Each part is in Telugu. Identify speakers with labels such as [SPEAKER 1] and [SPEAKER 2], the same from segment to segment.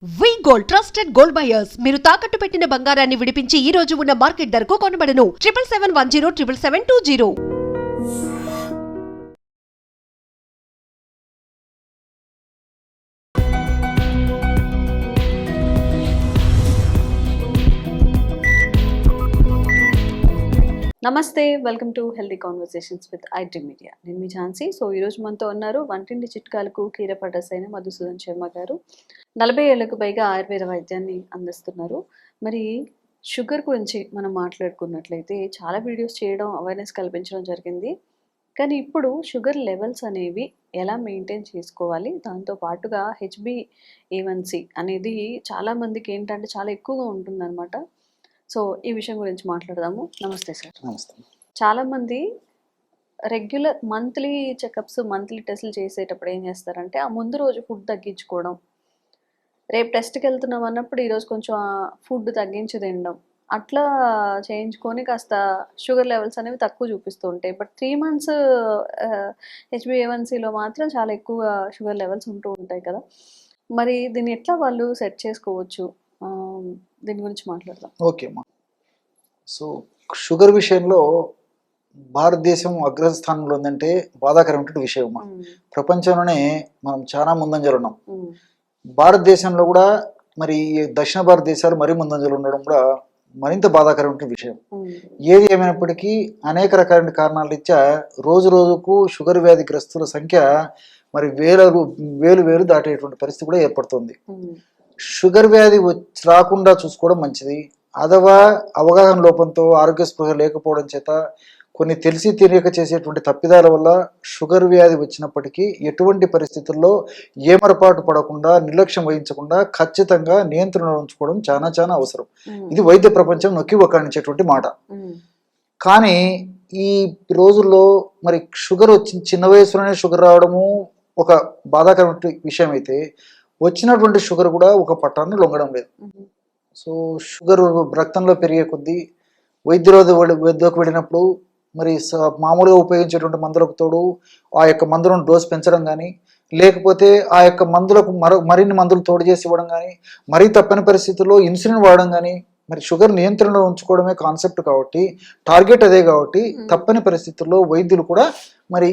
[SPEAKER 1] వి గోల్డ్ ట్రస్టెడ్ గోల్డ్ బయర్స్ మీరు తాకట్టు పెట్టిన బంగారాన్ని విడిపించి ఈ రోజు ఉన్న మార్కెట్ ధరకు కొనబడను 7771077720.
[SPEAKER 2] నమస్తే, welcome to healthy conversations with iDream media. నేను మీ ఝాన్సీ. సో ఈరోజు మనతో ఉన్నారు వంటింటి చిట్కాలకు కీరపడ్డస్ అయిన మధుసూదన్ శర్మ గారు. 40 ఏళ్లకు పైగా ఆయుర్వేద వైద్యాన్ని అందిస్తున్నారు. మరి షుగర్ గురించి మనం మాట్లాడుకున్నట్లయితే చాలా వీడియోస్ చేయడం, అవేర్నెస్ కల్పించడం జరిగింది. కానీ ఇప్పుడు షుగర్ లెవెల్స్ అనేవి ఎలా మెయింటైన్ చేసుకోవాలి, దాంతో పాటుగా HbA1c అనేది చాలామందికి ఏంటంటే చాలా ఎక్కువగా ఉంటుందన్నమాట. సో ఈ విషయం గురించి మాట్లాడదాము. నమస్తే సార్.
[SPEAKER 3] నమస్తే.
[SPEAKER 2] చాలామంది రెగ్యులర్ మంత్లీ చెకప్స్, మంత్లీ టెస్టులు చేసేటప్పుడు ఏం చేస్తారంటే ఆ ముందు రోజు ఫుడ్ తగ్గించుకోవడం, రేపు టెస్ట్కి వెళ్తున్నాం అన్నప్పుడు ఈరోజు కొంచెం ఫుడ్ తగ్గించి తినడం, అట్లా చేయించుకొని కాస్త షుగర్ లెవెల్స్ అనేవి తక్కువ చూపిస్తూ ఉంటాయి. బట్ 3 months HbA1cలో మాత్రం చాలా ఎక్కువ షుగర్ లెవెల్స్ ఉంటూ ఉంటాయి కదా. మరి దీన్ని ఎట్లా వాళ్ళు సెట్ చేసుకోవచ్చు, దీని గురించి మాట్లాడదాం.
[SPEAKER 3] ఓకే అమ్మా. సో షుగర్ విషయంలో భారతదేశం అగ్రస్థానంలో ఉందంటే బాధాకరమైనటువంటి విషయం అమ్మా. ప్రపంచంలోనే మనం చాలా ముందంజలు ఉన్నాం. భారతదేశంలో కూడా మరి దక్షిణ భారతదేశాలు మరీ ముందంజలు ఉండడం కూడా మరింత బాధాకరమైన విషయం. ఏది ఏమైనప్పటికీ అనేక రకాలైన కారణాల రీత్యా రోజు రోజుకు షుగర్ వ్యాధిగ్రస్తుల సంఖ్య మరి వేలు దాటేటువంటి పరిస్థితి కూడా ఏర్పడుతుంది. షుగర్ వ్యాధి రాకుండా చూసుకోవడం మంచిది. అథవా అవగాహన లోపంతో, ఆరోగ్య స్పృహ లేకపోవడం చేత, కొన్ని తెలిసి తెలియక చేసేటువంటి తప్పిదాల వల్ల షుగర్ వ్యాధి వచ్చినప్పటికీ ఎటువంటి పరిస్థితుల్లో ఏమరపాటు పడకుండా, నిర్లక్ష్యం వహించకుండా ఖచ్చితంగా నియంత్రణ ఉంచుకోవడం చాలా చాలా అవసరం. ఇది వైద్య ప్రపంచం నొక్కి వక్కాణించేటువంటి మాట. కానీ ఈ రోజుల్లో మరి షుగర్ చిన్న వయసులోనే షుగర్ రావడము ఒక బాధాకరమైన విషయం అయితే, వచ్చినటువంటి షుగర్ కూడా ఒక పట్టాన్ని లొంగడం లేదు. సో షుగర్ రక్తంలో పెరిగే కొద్దీ వద్దకు వెళ్ళినప్పుడు మరి మామూలుగా ఉపయోగించేటువంటి మందులకు తోడు ఆ యొక్క మందులను డోస్ పెంచడం కానీ, లేకపోతే ఆ యొక్క మందులకు మరిన్ని మందులు తోడు చేసి ఇవ్వడం కానీ, మరీ తప్పని పరిస్థితుల్లో ఇన్సులిన్ వాడడం కానీ, మరి షుగర్ నియంత్రణలో ఉంచుకోవడమే కాన్సెప్ట్ కాబట్టి, టార్గెట్ అదే కాబట్టి తప్పని పరిస్థితుల్లో వైద్యులు కూడా మరి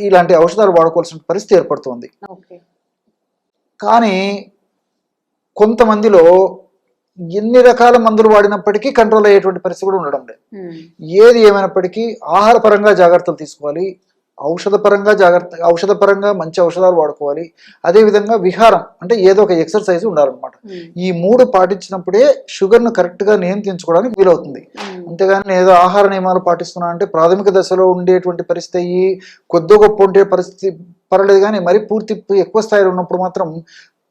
[SPEAKER 3] ఇలాంటి ఔషధాలు వాడుకోవాల్సిన పరిస్థితి ఏర్పడుతుంది. కానీ కొంతమందిలో ఎన్ని రకాల మందులు వాడినప్పటికీ కంట్రోల్ అయ్యేటువంటి పరిస్థితి కూడా ఉండడం లేదు. ఏది ఏమైనప్పటికీ ఆహారపరంగా జాగ్రత్తలు తీసుకోవాలి, ఔషధపరంగా మంచి ఔషధాలు వాడుకోవాలి. అదేవిధంగా విహారం అంటే ఏదో ఒక ఎక్సర్సైజ్ ఉండాలన్నమాట. ఈ 3 పాటించినప్పుడే షుగర్ను కరెక్ట్గా నియంత్రించుకోవడానికి వీలవుతుంది. అంతేగాని ఏదో ఆహార నియమాలు పాటిస్తున్నా అంటే ప్రాథమిక దశలో ఉండేటువంటి పరిస్థితి కొద్ది గొప్ప ఉండే పరిస్థితి పర్లేదు, కానీ మరి పూర్తి ఎక్కువ స్థాయిలో ఉన్నప్పుడు మాత్రం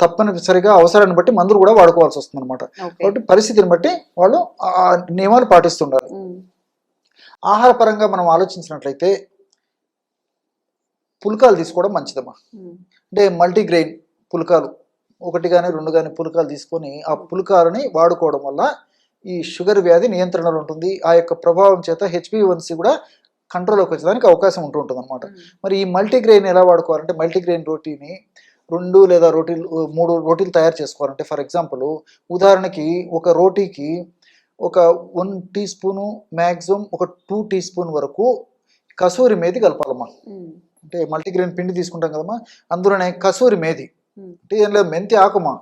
[SPEAKER 3] తప్పనిసరిగా అవసరాన్ని బట్టి మందులు కూడా వాడుకోవాల్సి వస్తుంది అనమాట. కాబట్టి పరిస్థితిని బట్టి వాళ్ళు ఆ నియమాలు పాటిస్తుండాలి. ఆహార పరంగా మనం ఆలోచించినట్లయితే పుల్కాలు తీసుకోవడం మంచిదమ్మా. అంటే మల్టీగ్రెయిన్ పుల్కాలు 1 కానీ 2 కానీ పుల్కాలు తీసుకొని ఆ పుల్కాలని వాడుకోవడం వల్ల ఈ షుగర్ వ్యాధి నియంత్రణలో ఉంటుంది. ఆ యొక్క ప్రభావం చేత HbA1c కూడా కంట్రోల్లోకి వచ్చేదానికి అవకాశం ఉంటుంది అనమాట. మరి ఈ మల్టీగ్రెయిన్ ఎలా వాడుకోవాలంటే, మల్టీగ్రెయిన్ రోటీని 2 లేదా 3 రోటీలు తయారు చేసుకోవాలంటే, ఫర్ ఎగ్జాంపుల్ ఉదాహరణకి ఒక రోటీకి ఒక 1 టీ స్పూను, మ్యాక్సిమం ఒక 2 టీ స్పూన్ వరకు కసూరి మేతి కలపాలమ్మా. అంటే మల్టీగ్రెయిన్ పిండి తీసుకుంటాం కదమ్మా, అందులోనే కసూరి మేతి అంటే ఏం లేదు, మెంతి ఆకుమా,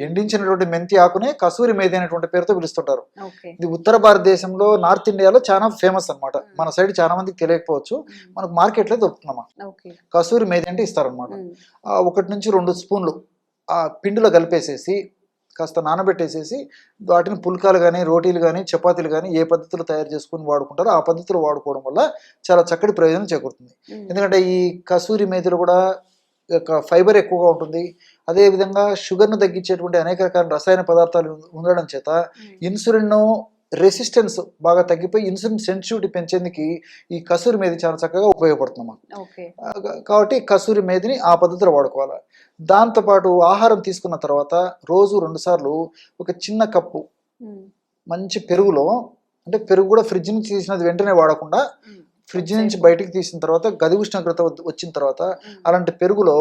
[SPEAKER 3] ఎండించినటువంటి మెంతి ఆకునే కసూరి మేతి అనేటువంటి పేరుతో పిలుస్తుంటారు. ఇది ఉత్తర భారతదేశంలో, నార్త్ ఇండియాలో చాలా ఫేమస్ అనమాట. మన సైడ్ చాలా మందికి తెలియకపోవచ్చు, మనకు మార్కెట్లో దొరుకుతుందమ్మా. కసూరి మేతి అంటే ఇస్తారనమాట. 1 నుంచి 2 స్పూన్లు ఆ పిండిలో కలిపేసేసి కాస్త నానబెట్టేసేసి వాటిని పుల్కాలు కానీ, రోటీలు కానీ, చపాతీలు కానీ ఏ పద్ధతిలో తయారు చేసుకుని వాడుకుంటారో ఆ పద్ధతిలో వాడుకోవడం వల్ల చాలా చక్కటి ప్రయోజనం చేకూరుతుంది. ఎందుకంటే ఈ కసూరి మేతిలో కూడా ఫైబర్ ఎక్కువగా ఉంటుంది. అదేవిధంగా షుగర్ను తగ్గించేటువంటి అనేక రకాల రసాయన పదార్థాలు ఉండడం చేత ఇన్సులిన్ రెసిస్టెన్స్ బాగా తగ్గిపోయి ఇన్సులిన్ సెన్సిటివిటీ పెంచేందుకు ఈ కసూరి మేది చాలా చక్కగా ఉపయోగపడుతుందమ్మా. కాబట్టి కసూరి మేదిని ఆ పద్ధతిలో వాడుకోవాలి. దాంతోపాటు ఆహారం తీసుకున్న తర్వాత రోజు 2 సార్లు ఒక చిన్న కప్పు మంచి పెరుగులో, అంటే పెరుగు కూడా ఫ్రిడ్జ్ నుంచి తీసినది వెంటనే వాడకుండా ఫ్రిడ్జ్ నుంచి బయటికి తీసిన తర్వాత గది ఉష్ణోగ్రత వచ్చిన తర్వాత అలాంటి పెరుగులో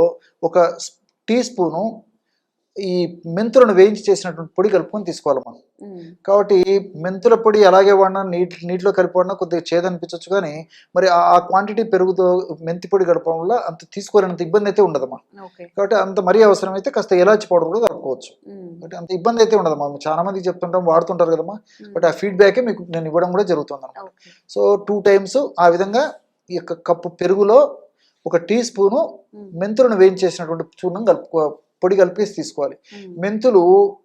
[SPEAKER 3] 1 టీ స్పూను ఈ మెంతులను వేయించి చేసినటువంటి పొడి కలుపుకొని తీసుకోవాలమ్మా.
[SPEAKER 2] ఉమ్,
[SPEAKER 3] కాబట్టి మెంతుల పొడి అలాగే వాడినా నీటిలో కలిపి వాడినా కొద్దిగా చేదు అనిపించవచ్చు, కానీ మరి ఆ క్వాంటిటీ పెరుగుతో మెంతి పొడి కలపడం వల్ల అంత తీసుకోలేనంత ఇబ్బంది అయితే ఉండదమ్మా.
[SPEAKER 2] ఓకే.
[SPEAKER 3] కాబట్టి అంత మరీ అవసరం అయితే కాస్త ఇలాచి పౌడర్ కూడా కలుపుకోవచ్చు.
[SPEAKER 2] ఉమ్,
[SPEAKER 3] కాబట్టి అంత ఇబ్బంది అయితే ఉండదమ్మా. చాలా మందికి చెప్తుంటాం, వాడుతుంటారు కదమ్మా.
[SPEAKER 2] ఉమ్,
[SPEAKER 3] బట్ ఆ ఫీడ్బ్యాకే మీకు నేను ఇవ్వడం కూడా జరుగుతుంది అన్నమాట.
[SPEAKER 2] ఓకే.
[SPEAKER 3] సో 2 times ఆ విధంగా ఈ యొక్క కప్పు పెరుగులో 1 టీ స్పూను
[SPEAKER 2] ఉమ్,
[SPEAKER 3] మెంతులను వేయించేసినటువంటి చూర్ణం పొడి కలిపేసి తీసుకోవాలి.
[SPEAKER 2] ఉమ్,
[SPEAKER 3] మెంతులు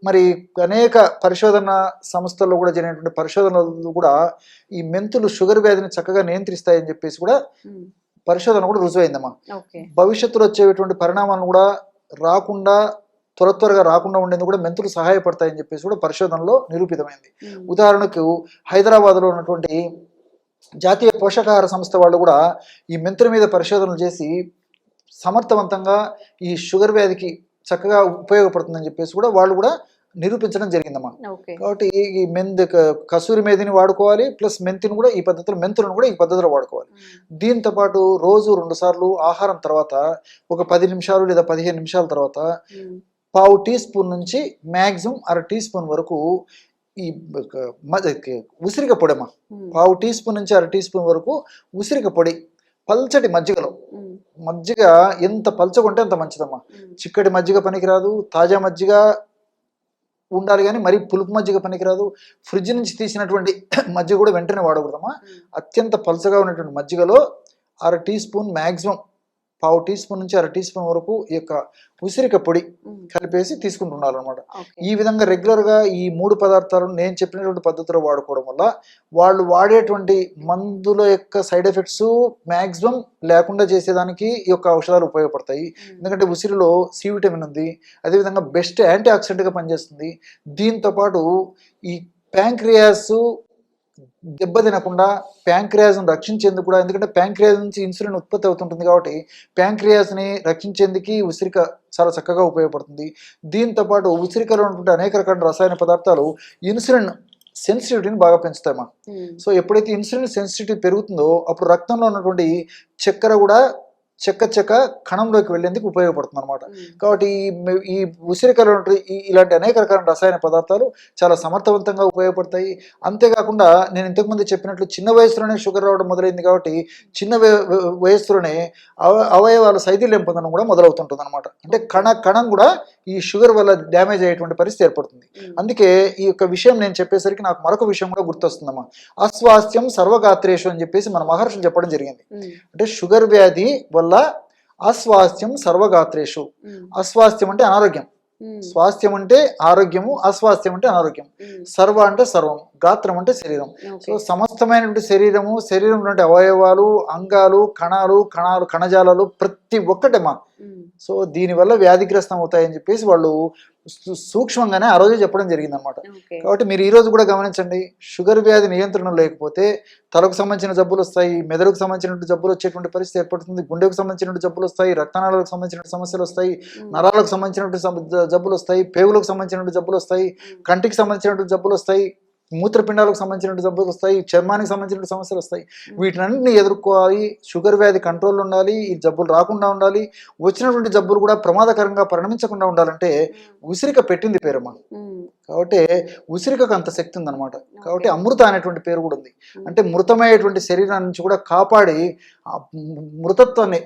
[SPEAKER 3] మరి అనేక పరిశోధన సంస్థల్లో కూడా జరిగినటువంటి పరిశోధనలు కూడా ఈ మెంతులు షుగర్ వ్యాధిని చక్కగా నియంత్రిస్తాయని చెప్పేసి కూడా
[SPEAKER 2] ఉమ్,
[SPEAKER 3] పరిశోధన కూడా రుజువైందమ్మా.
[SPEAKER 2] ఓకే.
[SPEAKER 3] భవిష్యత్తులో వచ్చేటువంటి పరిణామాలను కూడా రాకుండా త్వరగా రాకుండా ఉండేందుకు కూడా మెంతులు సహాయపడతాయని చెప్పేసి కూడా పరిశోధనలో నిరూపితమైంది.
[SPEAKER 2] ఉమ్,
[SPEAKER 3] ఉదాహరణకు హైదరాబాద్లో ఉన్నటువంటి జాతీయ పోషకాహార సంస్థ వాళ్ళు కూడా ఈ మెంతుల మీద పరిశోధనలు చేసి సమర్థవంతంగా ఈ షుగర్ వ్యాధికి చక్కగా ఉపయోగపడుతుందని చెప్పేసి కూడా వాళ్ళు కూడా నిరూపించడం జరిగిందమ్మా.
[SPEAKER 2] ఓకే.
[SPEAKER 3] కాబట్టి ఈ కసూరి మేధిని వాడుకోవాలి, ప్లస్ మెంతులను కూడా ఈ పద్ధతిలో వాడుకోవాలి.
[SPEAKER 2] ఉమ్,
[SPEAKER 3] దీంతో పాటు రోజు 2 సార్లు ఆహారం తర్వాత ఒక 10 నిమిషాలు లేదా 15 నిమిషాల తర్వాత
[SPEAKER 2] ఉమ్,
[SPEAKER 3] 1/2 టీ స్పూన్ నుంచి మ్యాక్సిమం 1/2 టీ స్పూన్ వరకు ఈ ఉసిరిక పొడమ్మా.
[SPEAKER 2] ఉమ్,
[SPEAKER 3] 1/2 టీ స్పూన్ నుంచి 1/2 టీ స్పూన్ వరకు ఉసిరిక పొడి పల్చటి మజ్జిగలో.
[SPEAKER 2] ఉమ్,
[SPEAKER 3] మజ్జిగ ఎంత పల్చగా ఉంటే అంత మంచిదమ్మా.
[SPEAKER 2] ఉమ్,
[SPEAKER 3] చిక్కటి మజ్జిగ పనికిరాదు, తాజా మజ్జిగ ఉండాలి, కానీ మరీ పులుపు మజ్జిగ పనికిరాదు. ఫ్రిడ్జ్ నుంచి తీసినటువంటి మజ్జిగ కూడా వెంటనే వాడకూడదమ్మా.
[SPEAKER 2] ఉమ్,
[SPEAKER 3] అత్యంత పల్చగా ఉన్నటువంటి మజ్జిగలో 1/2 teaspoon maximum 1/2 teaspoon నుంచి 1/2 టీ స్పూన్ వరకు ఈ యొక్క ఉసిరిక పొడి
[SPEAKER 2] ఉమ్,
[SPEAKER 3] కలిపేసి తీసుకుంటున్నారనమాట.
[SPEAKER 2] ఓకే.
[SPEAKER 3] ఈ విధంగా రెగ్యులర్గా ఈ 3 పదార్థాలను నేను చెప్పినటువంటి పద్ధతిలో వాడుకోవడం వల్ల వాళ్ళు వాడేటువంటి మందుల యొక్క సైడ్ ఎఫెక్ట్స్ మ్యాక్సిమం లేకుండా చేసేదానికి ఈ యొక్క ఔషధాలు ఉపయోగపడతాయి.
[SPEAKER 2] ఉమ్,
[SPEAKER 3] ఎందుకంటే ఉసిరిలో సి విటమిన్ ఉంది, అదేవిధంగా బెస్ట్ యాంటీ ఆక్సిడెంట్గా పనిచేస్తుంది. దీంతోపాటు ఈ ప్యాంక్రియాస్ దెబ్బతినకుండా ప్యాంక్రియాస్ను రక్షించేందుకు కూడా, ఎందుకంటే ప్యాంక్రియాస్ నుంచి ఇన్సులిన్ ఉత్పత్తి అవుతుంటుంది కాబట్టి ప్యాంక్రియాస్ని రక్షించేందుకు ఉసిరిక చాలా చక్కగా ఉపయోగపడుతుంది. దీంతోపాటు ఉసిరికలో ఉన్నటువంటి అనేక రకాల రసాయన పదార్థాలు ఇన్సులిన్ సెన్సిటివిటీని బాగా పెంచుతాయమ్మా.
[SPEAKER 2] ఉమ్,
[SPEAKER 3] సో ఎప్పుడైతే ఇన్సులిన్ సెన్సిటివిటీ పెరుగుతుందో అప్పుడు రక్తంలో ఉన్నటువంటి చక్కెర కూడా చెక్క కణంలోకి వెళ్ళేందుకు ఉపయోగపడుతుంది అనమాట.
[SPEAKER 2] ఉమ్,
[SPEAKER 3] కాబట్టి ఈ ఉసిరికలో ఇలాంటి అనేక రకాల రసాయన పదార్థాలు చాలా సమర్థవంతంగా ఉపయోగపడతాయి. అంతేకాకుండా నేను ఇంతకుముందు చెప్పినట్లు చిన్న వయసులోనే షుగర్ రావడం మొదలైంది కాబట్టి చిన్న వయసులోనే అవయవాల శైథిల్యం పొందడం కూడా మొదలవుతుంటుంది అనమాట. అంటే కణం కూడా ఈ షుగర్ వల్ల డ్యామేజ్ అయ్యేటువంటి పరిస్థితి ఏర్పడుతుంది.
[SPEAKER 2] ఉమ్,
[SPEAKER 3] అందుకే ఈ యొక్క విషయం నేను చెప్పేసరికి నాకు మరొక విషయం కూడా గుర్తొస్తుందమ్మా. అస్వాస్థ్యం సర్వగాత్రేషు అని చెప్పేసి మన మహర్షులు చెప్పడం జరిగింది.
[SPEAKER 2] ఉమ్,
[SPEAKER 3] అంటే షుగర్ వ్యాధి వల్ల అస్వాస్థ్యం సర్వగాత్రేషు.
[SPEAKER 2] ఉమ్,
[SPEAKER 3] అస్వాస్థ్యం అంటే అనారోగ్యం,
[SPEAKER 2] ఉమ్,
[SPEAKER 3] స్వాస్థ్యం అంటే ఆరోగ్యము, అస్వాస్థ్యం అంటే అనారోగ్యం.
[SPEAKER 2] ఉమ్,
[SPEAKER 3] సర్వ అంటే సర్వం, గాత్రం అంటే శరీరం.
[SPEAKER 2] ఓకే.
[SPEAKER 3] సో సమస్తమైనటువంటి శరీరంలో అవయవాలు, అంగాలు, కణజాలాలు ప్రతి ఒక్కటమ్మా.
[SPEAKER 2] ఉమ్,
[SPEAKER 3] సో దీనివల్ల వ్యాధిగ్రస్తం అవుతాయని చెప్పేసి వాళ్ళు సూక్ష్మంగానే ఆ రోజే చెప్పడం జరిగిందనమాట.
[SPEAKER 2] ఓకే.
[SPEAKER 3] కాబట్టి మీరు ఈ రోజు కూడా గమనించండి, షుగర్ వ్యాధి నియంత్రణ లేకపోతే తలకు సంబంధించిన జబ్బులు వస్తాయి, మెదడుకు సంబంధించినటువంటి జబ్బులు వచ్చేటువంటి పరిస్థితి ఏర్పడుతుంది, గుండెకు సంబంధించినటువంటి జబ్బులు వస్తాయి, రక్తనాళాలకు సంబంధించిన సమస్యలు వస్తాయి,
[SPEAKER 2] ఉమ్,
[SPEAKER 3] నరాలకు సంబంధించినటువంటి జబ్బులు వస్తాయి, పేగులకు సంబంధించినటువంటి జబ్బులు వస్తాయి,
[SPEAKER 2] ఉమ్,
[SPEAKER 3] కంటికి సంబంధించినటువంటి జబ్బులు వస్తాయి, మూత్రపిండాలకు సంబంధించిన జబ్బులు వస్తాయి, చర్మానికి సంబంధించిన సమస్యలు వస్తాయి. వీటినన్నింటినీ ఎదుర్కోవాలి. షుగర్ వ్యాధి కంట్రోల్లో ఉండాలి, ఈ జబ్బులు రాకుండా ఉండాలి, వచ్చినటువంటి జబ్బులు కూడా ప్రమాదకరంగా పరిణమించకుండా ఉండాలంటే ఉసిరిక పెట్టింది పేరమ్మా.
[SPEAKER 2] ఉమ్,
[SPEAKER 3] కాబట్టి ఉసిరికకు అంత శక్తి ఉందన్నమాట. కాబట్టి అమృత అనేటువంటి పేరు కూడా ఉంది.
[SPEAKER 2] ఉమ్,
[SPEAKER 3] అంటే మృతమయ్యేటువంటి శరీరాన్ని నుంచి కూడా కాపాడి ఆ మృతత్వాన్ని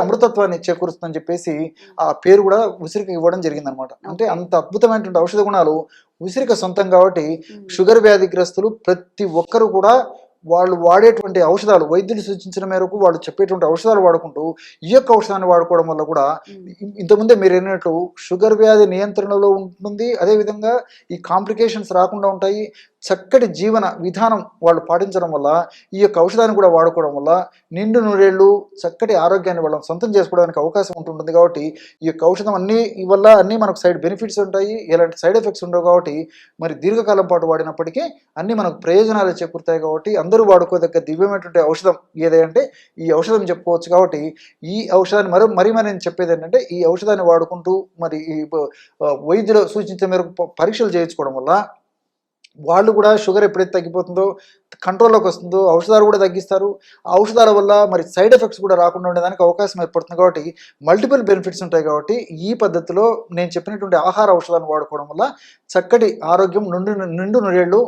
[SPEAKER 3] అమృతత్వాన్ని చేకూరుస్తుందని చెప్పేసి ఆ పేరు కూడా ఉసిరికి ఇవ్వడం జరిగిందనమాట. అంటే అంత అద్భుతమైనటువంటి ఔషధ గుణాలు ఉసిరిక సొంతం కాబట్టి
[SPEAKER 2] ఉమ్,
[SPEAKER 3] షుగర్ వ్యాధిగ్రస్తులు ప్రతి ఒక్కరు కూడా వాళ్ళు వాడేటువంటి ఔషధాలు, వైద్యులు సూచించిన మేరకు వాళ్ళు చెప్పేటువంటి ఔషధాలు వాడుకుంటూ ఈ యొక్క ఔషధాన్ని వాడుకోవడం వల్ల కూడా
[SPEAKER 2] ఉమ్,
[SPEAKER 3] ఇంతకుముందే మీరు అన్నట్లు షుగర్ వ్యాధి నియంత్రణలో ఉంటుంది. అదేవిధంగా ఈ కాంప్లికేషన్స్ రాకుండా ఉంటాయి. చక్కటి జీవన విధానం వాళ్ళు పాటించడం వల్ల, ఈ యొక్క ఔషధాన్ని కూడా వాడుకోవడం వల్ల నిండు నూరేళ్ళు చక్కటి ఆరోగ్యాన్ని వాళ్ళని సొంతం చేసుకోవడానికి అవకాశం ఉంటుంది. కాబట్టి ఈ యొక్క ఔషధం అన్నీ మనకు సైడ్ బెనిఫిట్స్ ఉంటాయి, ఎలాంటి సైడ్ ఎఫెక్ట్స్ ఉండవు. కాబట్టి మరి దీర్ఘకాలం పాటు వాడినప్పటికీ అన్నీ మనకు ప్రయోజనాలు చేకూరుతాయి. కాబట్టి అందరూ వాడుకోదగ్గ దివ్యమైనటువంటి ఔషధం ఏదంటే ఈ ఔషధం చెప్పుకోవచ్చు. కాబట్టి ఈ ఔషధాన్ని మరి నేను చెప్పేది ఏంటంటే ఈ ఔషధాన్ని వాడుకుంటూ మరి ఈ వైద్యులు సూచించే మేరకు పరీక్షలు చేయించుకోవడం వల్ల వాళ్ళు కూడా షుగర్ ఎప్పుడైతే తగ్గిపోతుందో కంట్రోల్లోకి వస్తుందో ఔషధాలు కూడా తగ్గిస్తారు. ఆ ఔషధాల వల్ల మరి సైడ్ ఎఫెక్ట్స్ కూడా రాకుండా ఉండేదానికి అవకాశం ఏర్పడుతుంది. కాబట్టి మల్టిపుల్ బెనిఫిట్స్ ఉంటాయి. కాబట్టి ఈ పద్ధతిలో నేను చెప్పినటువంటి ఆహార ఔషధాలను వాడుకోవడం వల్ల చక్కటి ఆరోగ్యం, నిండు నూరేళ్ళు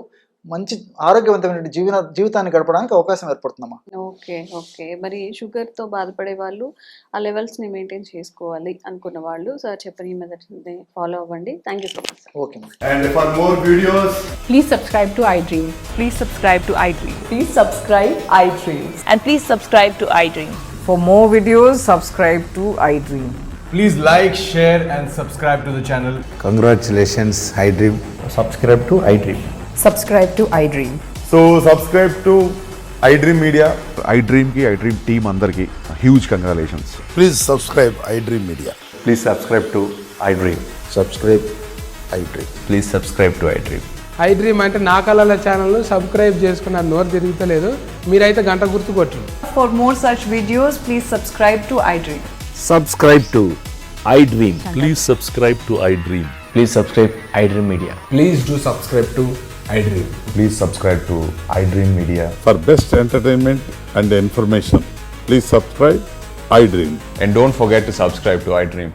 [SPEAKER 3] మంచి ఆరోగ్యవంతమైన జీవితాన్ని గడపడానికి అవకాశం ఏర్పడుతుందమ్మా.
[SPEAKER 2] Okay okay. మరి షుగర్తో బాధపడే వాళ్ళు ఆ లెవెల్స్ని మెయింటైన్ చేసుకోవాలి అనుకున్న వాళ్ళు సార్ చెప్పిన మెథడ్ని ఫాలో అవ్వండి. Thank you so much sir.
[SPEAKER 3] Okay.
[SPEAKER 4] And for more videos,
[SPEAKER 5] Please subscribe to iDream.
[SPEAKER 6] Please subscribe to iDream.
[SPEAKER 5] Please subscribe iDream.
[SPEAKER 6] And please subscribe to iDream.
[SPEAKER 5] For more videos, subscribe to iDream.
[SPEAKER 4] please like, share and subscribe to the channel.
[SPEAKER 7] Congratulations, iDream.
[SPEAKER 8] subscribe to iDream.
[SPEAKER 5] Subscribe to iDream.
[SPEAKER 4] So subscribe to iDream Media.
[SPEAKER 9] iDream team అందరికి huge congratulations.
[SPEAKER 7] Please subscribe iDream Media.
[SPEAKER 8] Please subscribe to iDream.
[SPEAKER 7] Subscribe iDream.
[SPEAKER 8] Please subscribe to iDream.
[SPEAKER 10] iDream అంటే నా కళల ఛానల్ను సబ్స్క్రైబ్ చేసుకున్న నోరు తిరుగుతలేదు, మీరైతే గంట గుర్తు కొట్టండి.
[SPEAKER 5] For more such videos, please subscribe to iDream.
[SPEAKER 11] Subscribe to iDream. Please subscribe to iDream.
[SPEAKER 8] Please subscribe iDream Media.
[SPEAKER 4] Please do subscribe to iDream.
[SPEAKER 8] Please subscribe to iDream Media.
[SPEAKER 9] For best entertainment and information, please subscribe iDream.
[SPEAKER 8] And don't forget to subscribe to iDream.